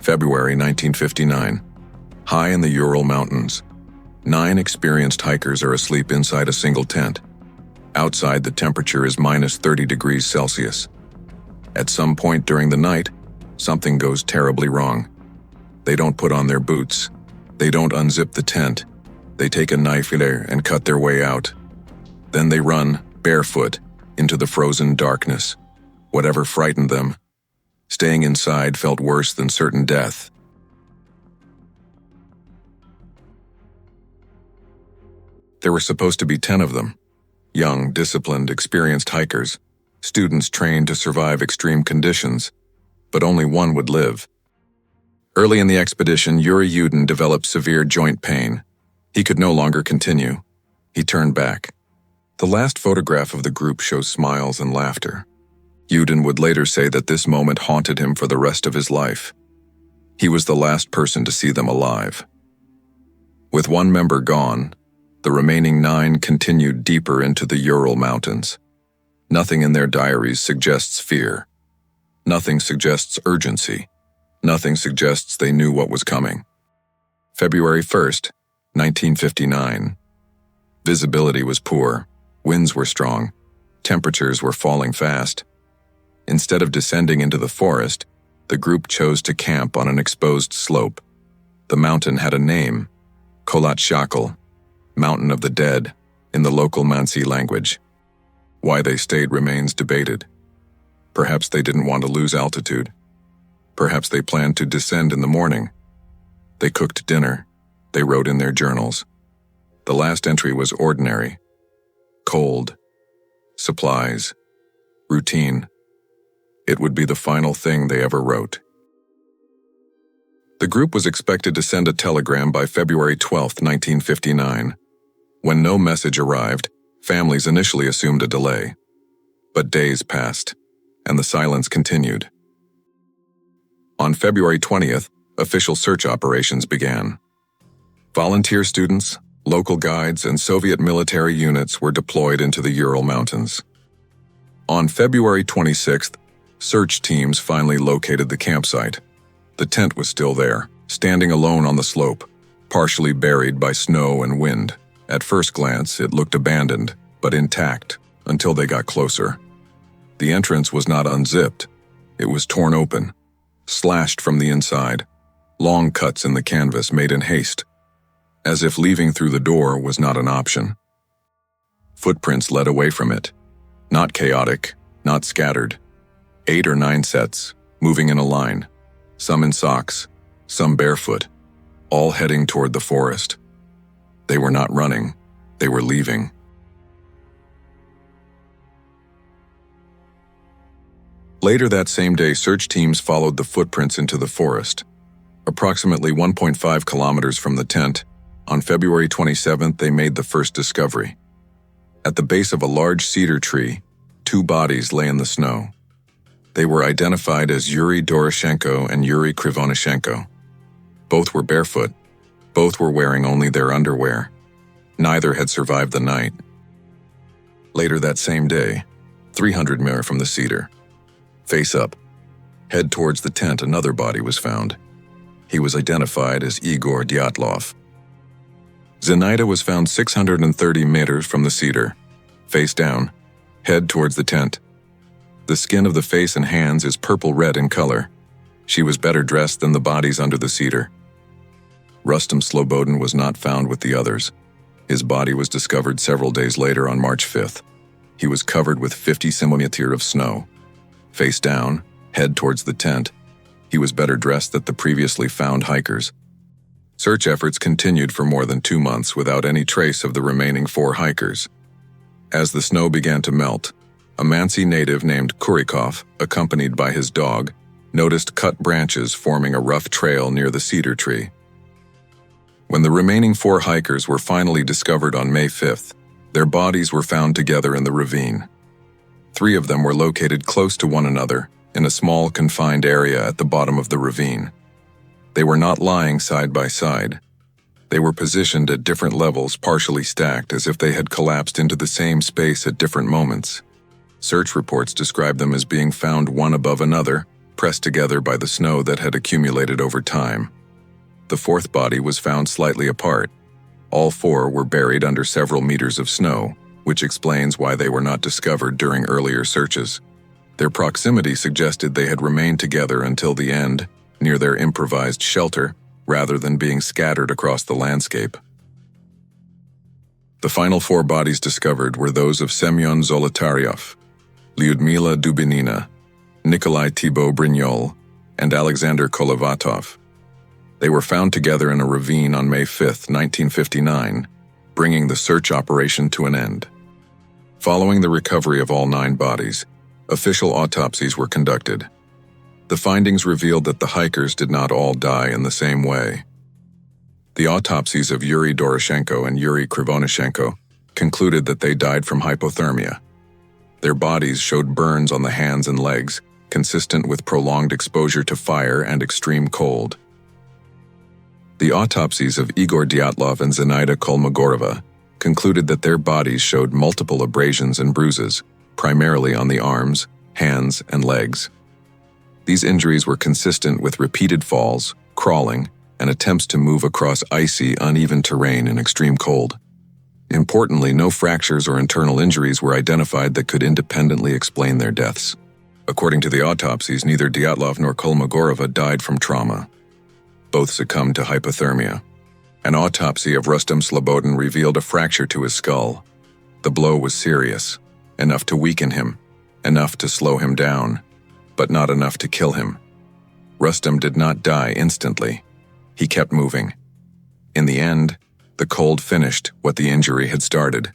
February 1959. High in the Ural Mountains. 9 experienced hikers are asleep inside a single tent. Outside, the temperature is minus 30 degrees Celsius. At some point during the night, something goes terribly wrong. They don't put on their boots. They don't unzip the tent. They take a knife and cut their way out. Then they run, barefoot, into the frozen darkness. Whatever frightened them, staying inside felt worse than certain death. There were supposed to be 10 of them. Young, disciplined, experienced hikers, students trained to survive extreme conditions, but only one would live. Early in the expedition, Yuri Yudin developed severe joint pain. He could no longer continue. He turned back. The last photograph of the group shows smiles and laughter. Yudin would later say that this moment haunted him for the rest of his life. He was the last person to see them alive. With one member gone, the remaining 9 continued deeper into the Ural Mountains. Nothing in their diaries suggests fear. Nothing suggests urgency. Nothing suggests they knew what was coming. February 1st, 1959. Visibility was poor. Winds were strong. Temperatures were falling fast. Instead of descending into the forest, the group chose to camp on an exposed slope. The mountain had a name, Kholat Shakal, Mountain of the Dead, in the local Mansi language. Why they stayed remains debated. Perhaps they didn't want to lose altitude. Perhaps they planned to descend in the morning. They cooked dinner. They wrote in their journals. The last entry was ordinary. Cold. Supplies. Routine. It would be the final thing they ever wrote. The group was expected to send a telegram by February 12, 1959. When no message arrived, families initially assumed a delay. But days passed, and the silence continued. On February 20th, official search operations began. Volunteer students, local guides, and Soviet military units were deployed into the Ural Mountains. On February 26th, search teams finally located the campsite. The tent was still there, standing alone on the slope, partially buried by snow and wind. At first glance, it looked abandoned, but intact, until they got closer. The entrance was not unzipped. It was torn open, slashed from the inside, long cuts in the canvas made in haste, as if leaving through the door was not an option. Footprints led away from it, not chaotic, not scattered. 8 or 9 sets, moving in a line, some in socks, some barefoot, all heading toward the forest. They were not running, they were leaving. Later that same day, search teams followed the footprints into the forest. Approximately 1.5 kilometers from the tent, on February 27th, they made the first discovery. At the base of a large cedar tree, 2 bodies lay in the snow. They were identified as Yuri Doroshenko and Yuri Krivonishenko. Both were barefoot. Both were wearing only their underwear. Neither had survived the night. Later that same day, 300 meters from the cedar, face up, head towards the tent, another body was found. He was identified as Igor Dyatlov. Zenaida was found 630 meters from the cedar, face down, head towards the tent. The skin of the face and hands is purple-red in color. She was better dressed than the bodies under the cedar. Rustem Slobodin was not found with the others. His body was discovered several days later on March 5th. He was covered with 50 centimeters of snow. Face down, head towards the tent. He was better dressed than the previously found hikers. Search efforts continued for more than 2 months without any trace of the remaining 4 hikers. As the snow began to melt, a Mansi native named Kurikov, accompanied by his dog, noticed cut branches forming a rough trail near the cedar tree. When the remaining 4 hikers were finally discovered on May 5th, their bodies were found together in the ravine. 3 of them were located close to one another in a small confined area at the bottom of the ravine. They were not lying side by side. They were positioned at different levels, partially stacked, as if they had collapsed into the same space at different moments. Search reports describe them as being found one above another, pressed together by the snow that had accumulated over time. The fourth body was found slightly apart. All four were buried under several meters of snow, which explains why they were not discovered during earlier searches. Their proximity suggested they had remained together until the end, near their improvised shelter, rather than being scattered across the landscape. The final four bodies discovered were those of Semyon Zolotaryov, Lyudmila Dubinina, Nikolai Thibault Brignol, and Alexander Kolovatov. They were found together in a ravine on May 5, 1959, bringing the search operation to an end. Following the recovery of all 9 bodies, official autopsies were conducted. The findings revealed that the hikers did not all die in the same way. The autopsies of Yuri Doroshenko and Yuri Krivonishenko concluded that they died from hypothermia. Their bodies showed burns on the hands and legs, consistent with prolonged exposure to fire and extreme cold. The autopsies of Igor Dyatlov and Zenaida Kolmogorova concluded that their bodies showed multiple abrasions and bruises, primarily on the arms, hands, and legs. These injuries were consistent with repeated falls, crawling, and attempts to move across icy, uneven terrain in extreme cold. Importantly, no fractures or internal injuries were identified that could independently explain their deaths. According to the autopsies, neither Dyatlov nor Kolmogorova died from trauma. Both succumbed to hypothermia. An autopsy of Rustem Slobodin revealed a fracture to his skull. The blow was serious, enough to weaken him, enough to slow him down, but not enough to kill him. Rustem did not die instantly. He kept moving. In the end, the cold finished what the injury had started.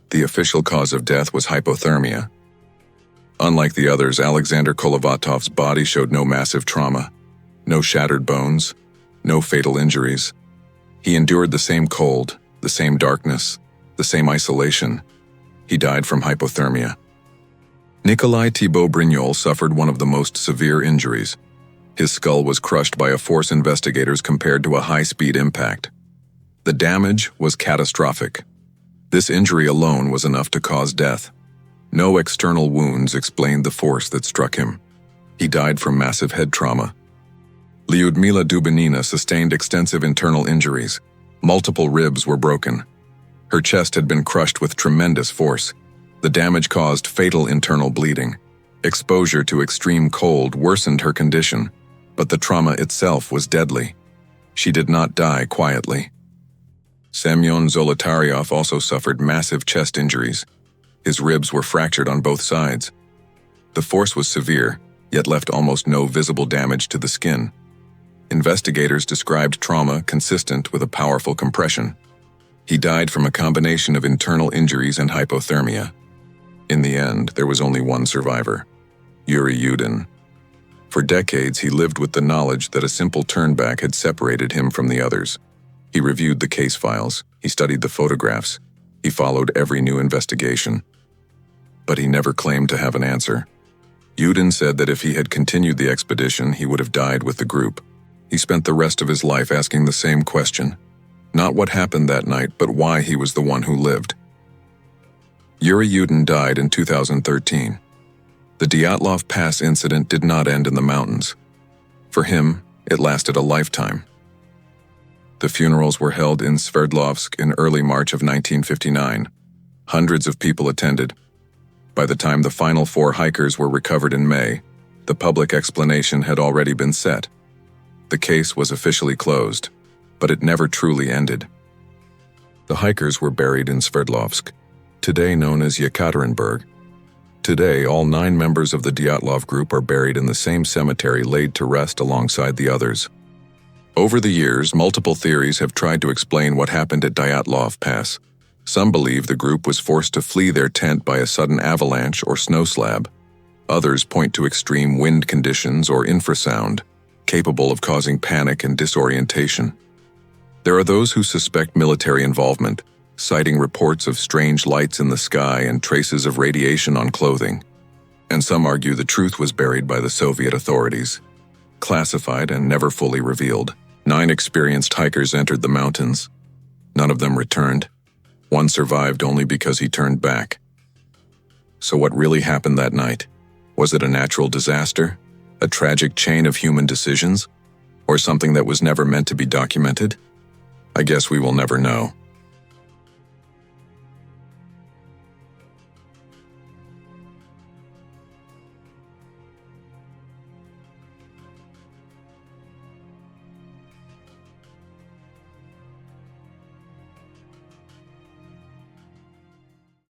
The official cause of death was hypothermia. Unlike the others, Alexander Kolovatov's body showed no massive trauma, no shattered bones, no fatal injuries. He endured the same cold, the same darkness, the same isolation. He died from hypothermia. Nikolai Thibault Brignol suffered one of the most severe injuries. His skull was crushed by a force investigators compared to a high-speed impact. The damage was catastrophic. This injury alone was enough to cause death. No external wounds explained the force that struck him. He died from massive head trauma. Lyudmila Dubinina sustained extensive internal injuries. Multiple ribs were broken. Her chest had been crushed with tremendous force. The damage caused fatal internal bleeding. Exposure to extreme cold worsened her condition, but the trauma itself was deadly. She did not die quietly. Semyon Zolotaryov also suffered massive chest injuries. His ribs were fractured on both sides. The force was severe, yet left almost no visible damage to the skin. Investigators described trauma consistent with a powerful compression. He died from a combination of internal injuries and hypothermia. In the end, there was only one survivor, Yuri Yudin. For decades, he lived with the knowledge that a simple turnback had separated him from the others. He reviewed the case files, he studied the photographs, he followed every new investigation. But he never claimed to have an answer. Yudin said that if he had continued the expedition, he would have died with the group. He spent the rest of his life asking the same question. Not what happened that night, but why he was the one who lived. Yuri Yudin died in 2013. The Dyatlov Pass Incident did not end in the mountains. For him, it lasted a lifetime. The funerals were held in Sverdlovsk in early March of 1959. Hundreds of people attended. By the time the final 4 hikers were recovered in May, the public explanation had already been set. The case was officially closed, but it never truly ended. The hikers were buried in Sverdlovsk, today known as Yekaterinburg. Today, all 9 members of the Dyatlov group are buried in the same cemetery laid to rest alongside the others. Over the years, multiple theories have tried to explain what happened at Dyatlov Pass. Some believe the group was forced to flee their tent by a sudden avalanche or snow slab. Others point to extreme wind conditions or infrasound, capable of causing panic and disorientation. There are those who suspect military involvement, citing reports of strange lights in the sky and traces of radiation on clothing. And some argue the truth was buried by the Soviet authorities, classified and never fully revealed. 9 experienced hikers entered the mountains. None of them returned. One survived only because he turned back. So what really happened that night? Was it a natural disaster? A tragic chain of human decisions? Or something that was never meant to be documented? I guess we will never know.